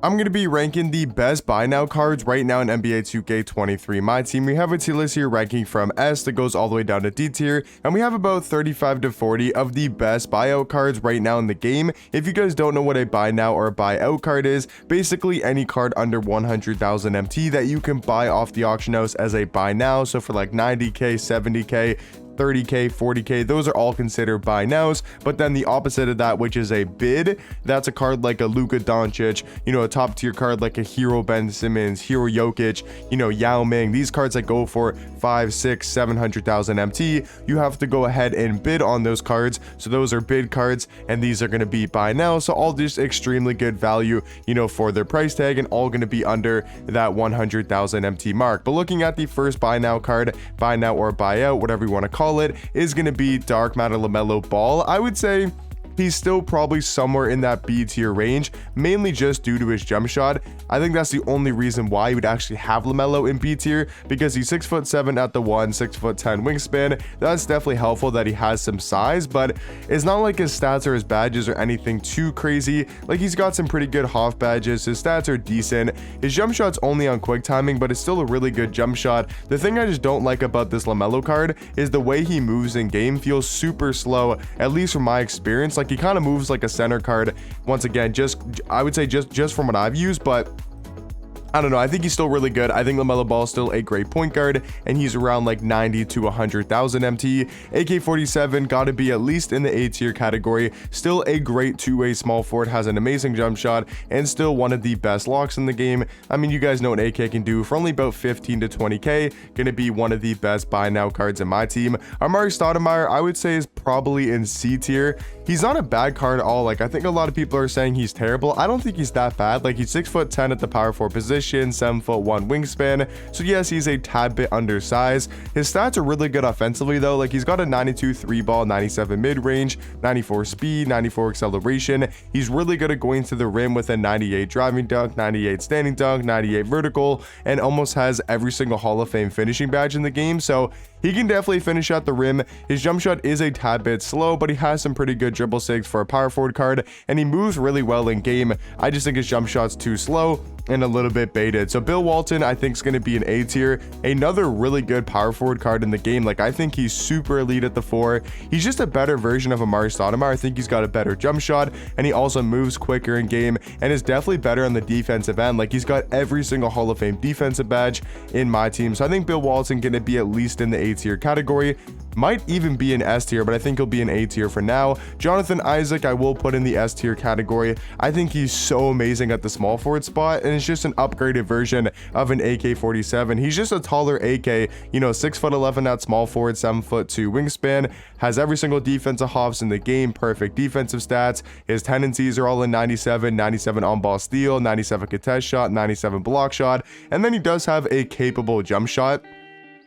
I'm going to be ranking the best buy now cards right now in NBA 2K23 My Team. We have a tier list here ranking from S that goes all the way down to D tier, and we have about 35 to 40 of the best buyout cards right now in the game. If you guys don't know what a buy now or a buy out card is, basically any card under 100,000 MT that you can buy off the auction house as a buy now. So for like 90k, 70k, 30k, 40k, those are all considered buy nows. But then the opposite of that, which is a bid, that's a card like a Luka Doncic, a top tier card like a Hero Ben Simmons, Hero Jokic, Yao Ming. These cards that go for 5, 6, 700,000 MT, you have to go ahead and bid on those cards. So those are bid cards, and these are going to be buy now. So all just extremely good value, for their price tag, and all going to be under that 100,000 MT mark. But looking at the first buy now card, buy now or buy out, whatever you want to call it, is going to be Dark Matter LaMelo Ball. I would say he's still probably somewhere in that B tier range, mainly just due to his jump shot. I think that's the only reason why you would actually have LaMelo in B tier, because he's 6'7" at the 1, 6'10" wingspan. That's definitely helpful that he has some size, but it's not like his stats or his badges or anything too crazy. Like, he's got some pretty good Hoff badges, his stats are decent, his jump shot's only on quick timing, but it's still a really good jump shot. The thing I just don't like about this LaMelo card is the way he moves in game feels super slow, at least from my experience. Like, he kind of moves like a center card. Once again, I would say just from what I've used, but I don't know. I think he's still really good. I think LaMelo Ball is still a great point guard, and he's around like 90 to 100,000 MT. AK-47 got to be at least in the A tier category. Still a great two-way small forward, has an amazing jump shot, and still one of the best locks in the game. I mean, you guys know what AK can do for only about 15 to 20k. Going to be one of the best buy now cards in my team. Amari Stoudemire, I would say, is probably in C tier. He's not a bad card at all. Like, I think a lot of people are saying he's terrible. I don't think he's that bad. Like, he's 6'10" at the power forward position, 7'1" wingspan. So yes, he's a tad bit undersized. His stats are really good offensively though. Like, he's got a 92 3 ball, 97 mid range, 94 speed, 94 acceleration. He's really good at going to the rim with a 98 driving dunk, 98 standing dunk, 98 vertical, and almost has every single Hall of Fame finishing badge in the game. So he can definitely finish at the rim. His jump shot is a tad bit slow, but he has some pretty good dribble sigs for a power forward card, and he moves really well in game. I just think his jump shot's too slow and a little bit baited. So Bill Walton, I think, is going to be an A tier. Another really good power forward card in the game. Like, I think he's super elite at the 4. He's just a better version of Amari Stoudemire. I think he's got a better jump shot, and he also moves quicker in game, and is definitely better on the defensive end. Like, he's got every single Hall of Fame defensive badge in my team. So I think Bill Walton going to be at least in the A tier category. Might even be an S tier, but I think he'll be an A tier for now. Jonathan Isaac, I will put in the S tier category. I think he's so amazing at the small forward spot, and it's just an upgraded version of an AK-47. He's just a taller AK, 6'11" at small forward, 7'2" wingspan, has every single defensive hops in the game, perfect defensive stats. His tendencies are all in 97, 97 on ball steal, 97 contest shot, 97 block shot, and then he does have a capable jump shot.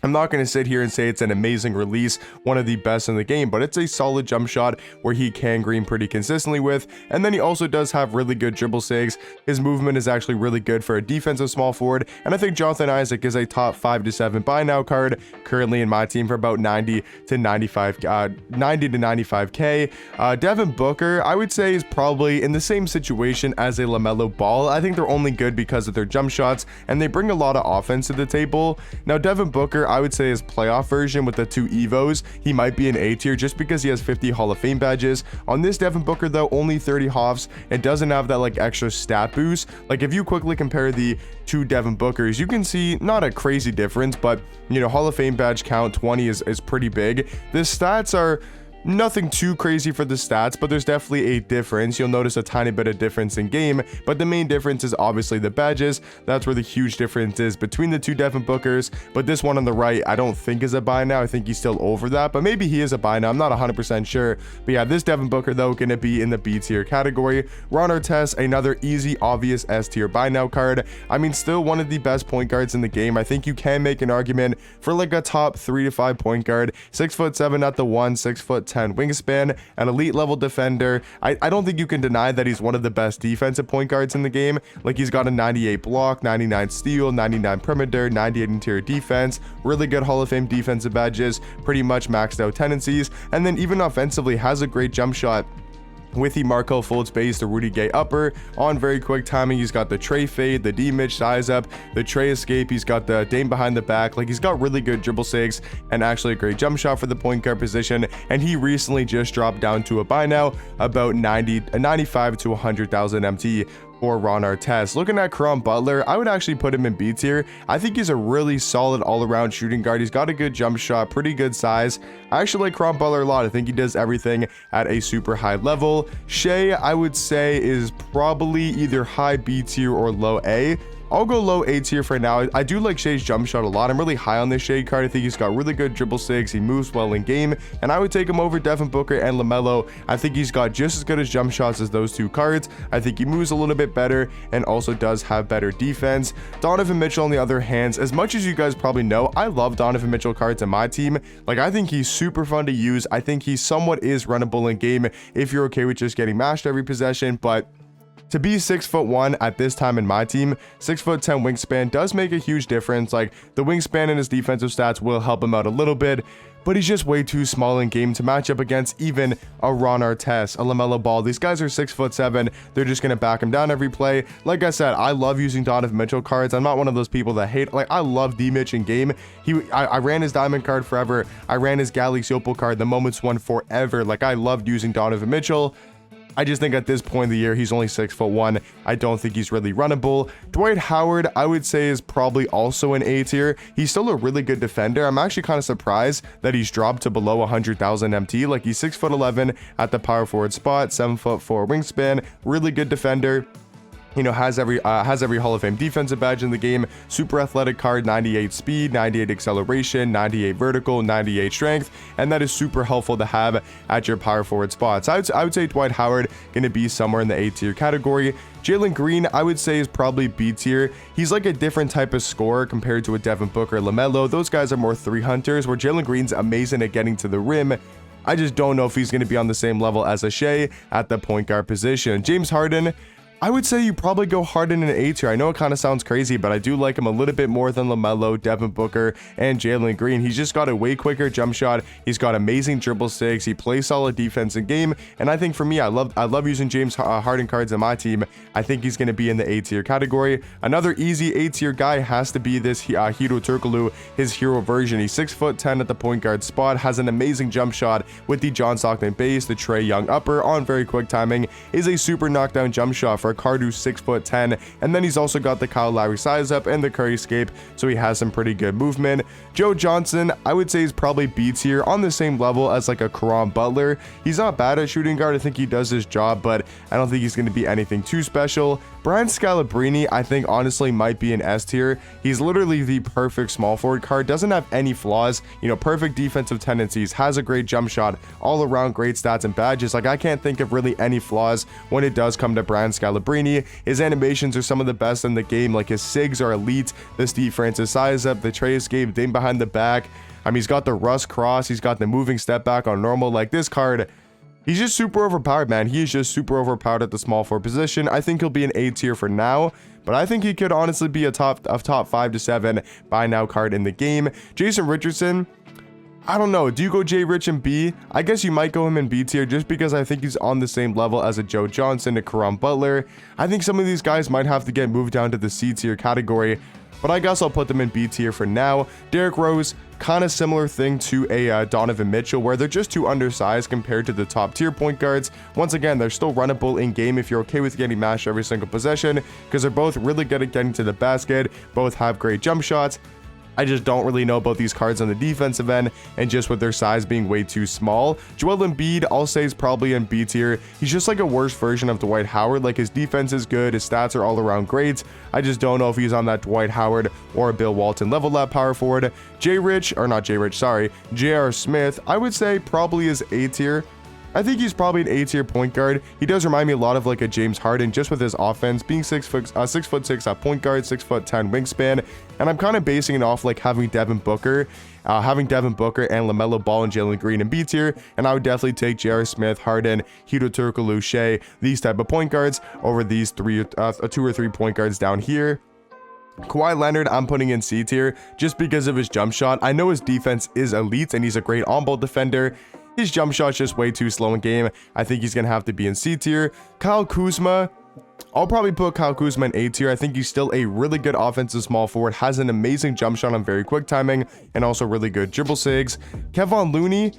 I'm not going to sit here and say it's an amazing release, one of the best in the game, but it's a solid jump shot where he can green pretty consistently with. And then he also does have really good dribble sigs. His movement is actually really good for a defensive small forward. And I think Jonathan Isaac is a top 5 to 7 buy now card currently in my team for about 90 to 95k. Devin Booker, I would say, is probably in the same situation as a LaMelo Ball. I think they're only good because of their jump shots, and they bring a lot of offense to the table. Now, Devin Booker, I would say his playoff version with the 2 Evos, he might be an A tier just because he has 50 Hall of Fame badges. On this Devin Booker though, only 30 Hoffs, and doesn't have that like extra stat boost. Like, if you quickly compare the 2 Devin Bookers, you can see not a crazy difference, but Hall of Fame badge count 20 is pretty big. The stats are nothing too crazy for the stats, but there's definitely a difference. You'll notice a tiny bit of difference in game, but the main difference is obviously the badges. That's where the huge difference is between the 2 Devin Bookers. But this one on the right, I don't think is a buy now. I think he's still over that, but maybe he is a buy now. I'm not 100% sure. But yeah, this Devin Booker though going to be in the B tier category. Ron Artest, another easy, obvious S tier buy now card. I mean, still one of the best point guards in the game. I think you can make an argument for like a top 3 to 5 point guard. 6'7" at the 1, 6'10" wingspan, an elite level defender. I don't think you can deny that he's one of the best defensive point guards in the game. Like, he's got a 98 block, 99 steal, 99 perimeter, 98 interior defense, really good Hall of Fame defensive badges, pretty much maxed out tendencies, and then even offensively has a great jump shot. with the Markel Fultz base, the Rudy Gay upper on very quick timing. He's got the tray fade, the D-Mitch size up, the tray escape. He's got the Dame behind the back. Like, he's got really good dribble sigs and actually a great jump shot for the point guard position. And he recently just dropped down to a buy now about 95 to 100,000 MT for Ron Artest. Looking at Caron Butler, I would actually put him in B tier. I think he's a really solid all-around shooting guard. He's got a good jump shot, pretty good size. I actually like Caron Butler a lot. I think he does everything at a super high level. Shea, I would say, is probably either high B tier or low A. I'll go low A tier for now. I do like Shea's jump shot a lot. I'm really high on this Shea card. I think he's got really good dribble sigs. He moves well in game, and I would take him over Devin Booker and LaMelo. I think he's got just as good as jump shots as those two cards. I think he moves a little bit better and also does have better defense. Donovan Mitchell, on the other hand, as much as you guys probably know, I love Donovan Mitchell cards in my team. Like, I think he's super fun to use. I think he somewhat is runnable in game if you're okay with just getting mashed every possession, but to be 6'1" at this time in my team, 6'10" wingspan does make a huge difference. Like, the wingspan and his defensive stats will help him out a little bit, but he's just way too small in game to match up against even a Ron Artest, a LaMelo Ball. These guys are 6'7". They're just gonna back him down every play. Like I said, I love using Donovan Mitchell cards. I'm not one of those people that hate. Like, I love D-Mitch in game. I ran his diamond card forever. I ran his Galaxy Opal card, the Moments one, forever. Like, I loved using Donovan Mitchell. I just think at this point in the year, he's only 6'1". I don't think he's really runnable. Dwight Howard, I would say, is probably also an A tier. He's still a really good defender. I'm actually kind of surprised that he's dropped to below 100,000 MT. Like, he's 6'11" at the power forward spot, 7'4" wingspan, really good defender. You know, has every Hall of Fame defensive badge in the game. Super athletic card, 98 speed, 98 acceleration, 98 vertical, 98 strength, and that is super helpful to have at your power forward spots. I would say Dwight Howard going to be somewhere in the A tier category. Jalen Green, I would say, is probably B tier. He's like a different type of scorer compared to a Devin Booker, LaMelo. Those guys are more three hunters, where Jalen Green's amazing at getting to the rim. I just don't know if he's going to be on the same level as a Shea at the point guard position. James Harden, I would say you probably go Harden in an A tier. I know it kind of sounds crazy, but I do like him a little bit more than LaMelo, Devin Booker, and Jalen Green. He's just got a way quicker jump shot. He's got amazing dribble sigs. He plays solid defense in game, and I think for me, I love using James Harden cards in my team. I think he's going to be in the A tier category. Another easy A tier guy has to be this Hedo Turkoglu, his hero version. He's 6'10" at the point guard spot, has an amazing jump shot with the John Stockton base, the Trae Young upper on very quick timing, is a super knockdown jump shot for a card who's 6'10", and then he's also got the Kyle Lowry size up and the Curry escape, so he has some pretty good movement. Joe Johnson, I would say, is probably B tier, on the same level as like a Caron Butler. He's not bad at shooting guard. I think he does his job, but I don't think he's going to be anything too special. Brian Scalabrine, I think, honestly might be an S tier. He's literally the perfect small forward card, doesn't have any flaws, you know, perfect defensive tendencies, has a great jump shot, all around great stats and badges. Like, I can't think of really any flaws when it does come to Brian Scalabrine. His animations are some of the best in the game. Like, his sigs are elite. The Steve Francis size up, the Trae escape, Dame behind the back. I mean, he's got the Russ cross, he's got the moving step back on normal. Like, this card, he's just super overpowered, man. He is just super overpowered at the small forward position. I think he'll be an A tier for now, but I think he could honestly be a top 5 to 7 buy now card in the game. Jason Richardson, I don't know. Do you go J Rich in B? I guess you might go him in B tier just because I think he's on the same level as a Joe Johnson, a Caron Butler. I think some of these guys might have to get moved down to the C tier category, but I guess I'll put them in B tier for now. Derrick Rose, kind of similar thing to a Donovan Mitchell, where they're just too undersized compared to the top tier point guards. Once again, they're still runnable in game if you're okay with getting mashed every single possession, because they're both really good at getting to the basket, both have great jump shots. I just don't really know about these cards on the defensive end, and just with their size being way too small. Joel Embiid, I'll say, is probably in B tier. He's just like a worse version of Dwight Howard. Like, his defense is good, his stats are all around great. I just don't know if he's on that Dwight Howard or Bill Walton level at power forward. J.R. Smith, I would say probably is A tier. I think he's probably an A tier point guard. He does remind me a lot of like a James Harden, just with his offense being 6'6" at point guard, 6'10" wingspan, and I'm kind of basing it off like having Devin Booker and LaMelo Ball and Jalen Green in B tier, and I would definitely take J.R. Smith, Harden, Hedo Turkoglu, Shea, these type of point guards over these 2 or 3 point guards down here. Kawhi Leonard, I'm putting in C tier just because of his jump shot. I know his defense is elite and he's a great on-ball defender. His jump shot's just way too slow in game. I think he's going to have to be in C tier. Kyle Kuzma, I'll probably put Kyle Kuzma in A tier. I think he's still a really good offensive small forward, has an amazing jump shot on very quick timing, and also really good dribble sigs. Kevon Looney,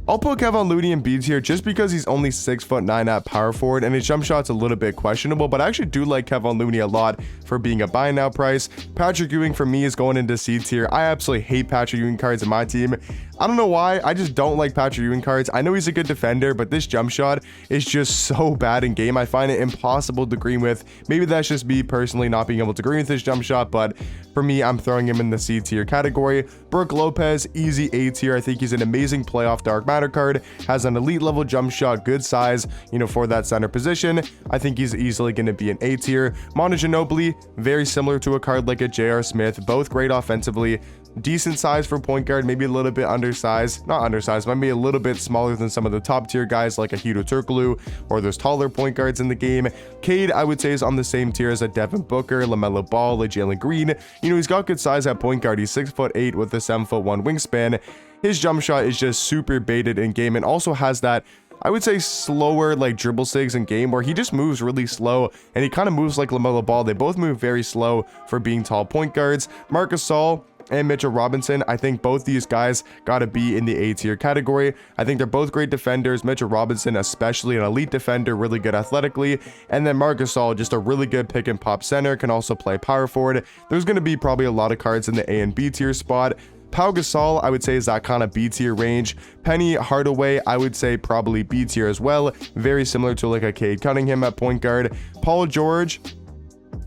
I'll put Kevon Looney in B tier just because he's only 6'9" at power forward, and his jump shot's a little bit questionable, but I actually do like Kevon Looney a lot for being a buy now price. Patrick Ewing for me is going into C tier. I absolutely hate Patrick Ewing cards in my team. I don't know why, I just don't like Patrick Ewing cards. I know he's a good defender, but this jump shot is just so bad in game. I find it impossible to agree with. Maybe that's just me personally not being able to agree with his jump shot, but for me, I'm throwing him in the C tier category. Brooke Lopez, easy A tier. I think he's an amazing playoff dark matter card, has an elite level jump shot, good size, for that center position. I think he's easily going to be an A tier. Manu Ginobili, very similar to a card like a J.R. Smith, both great offensively. Decent size for point guard, maybe a little bit undersized, not undersized, but maybe a little bit smaller than some of the top tier guys like a Hito Turkoglu or those taller point guards in the game. Cade, I would say, is on the same tier as a Devin Booker, LaMelo Ball, like Jalen Green. He's got good size at point guard. He's 6'8" with a 7'1" wingspan. His jump shot is just super baited in game and also has that, I would say, slower like dribble sigs in game where he just moves really slow and he kind of moves like LaMelo Ball. They both move very slow for being tall point guards. Marc Gasol and Mitchell Robinson, I think both these guys got to be in the A tier category. I think they're both great defenders. Mitchell Robinson, especially an elite defender, really good athletically. And then Marc Gasol, just a really good pick and pop center, can also play power forward. There's going to be probably a lot of cards in the A and B tier spot. Pau Gasol, I would say, is that kind of B tier range. Penny Hardaway, I would say probably B tier as well. Very similar to like a Cade Cunningham at point guard. Paul George,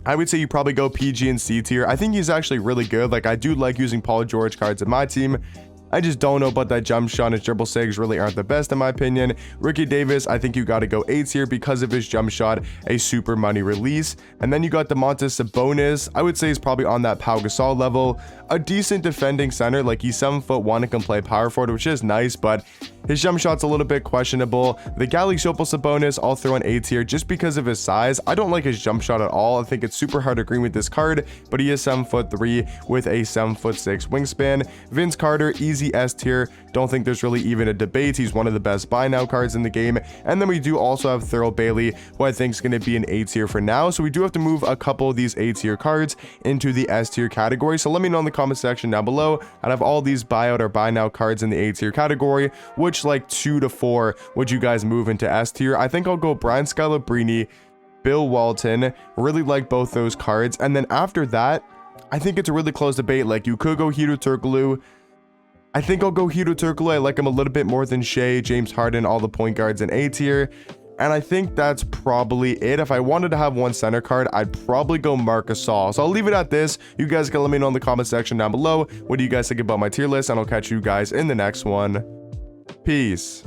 I would say you probably go PG and C tier. I think he's actually really good. Like, I do like using Paul George cards in my team. I just don't know about that jump shot. His dribble sigs really aren't the best in my opinion. Ricky Davis, I think you got to go A tier because of his jump shot, a super money release. And then you got Domantas Sabonis. I would say he's probably on that Pau Gasol level. A decent defending center, like he's 7'1" and can play power forward, which is nice, but his jump shot's a little bit questionable. The Galinari Sabonis, I'll throw in A tier just because of his size. I don't like his jump shot at all. I think it's super hard to agree with this card, but he is 7'3" with a 7'6" wingspan. Vince Carter, easy S tier. Don't think there's really even a debate. He's one of the best buy now cards in the game. And then we do also have Thurl Bailey, who I think is going to be an A tier for now. So we do have to move a couple of these A tier cards into the S tier category. So let me know in the comment section down below. Out of all these buyout or buy now cards in the A tier category, which like 2 to 4 would you guys move into S tier? I think I'll go Brian Scalabrine, Bill Walton. Really like both those cards. And then after that, I think it's a really close debate. Like, you could go Hito Turkoglu. I think I'll go Hito Turkoglu. I like him a little bit more than Shea, James Harden, all the point guards in A tier. And I think that's probably it. If I wanted to have one center card, I'd probably go Marc Gasol. So I'll leave it at this. You guys can let me know in the comment section down below. What do you guys think about my tier list? And I'll catch you guys in the next one. Peace.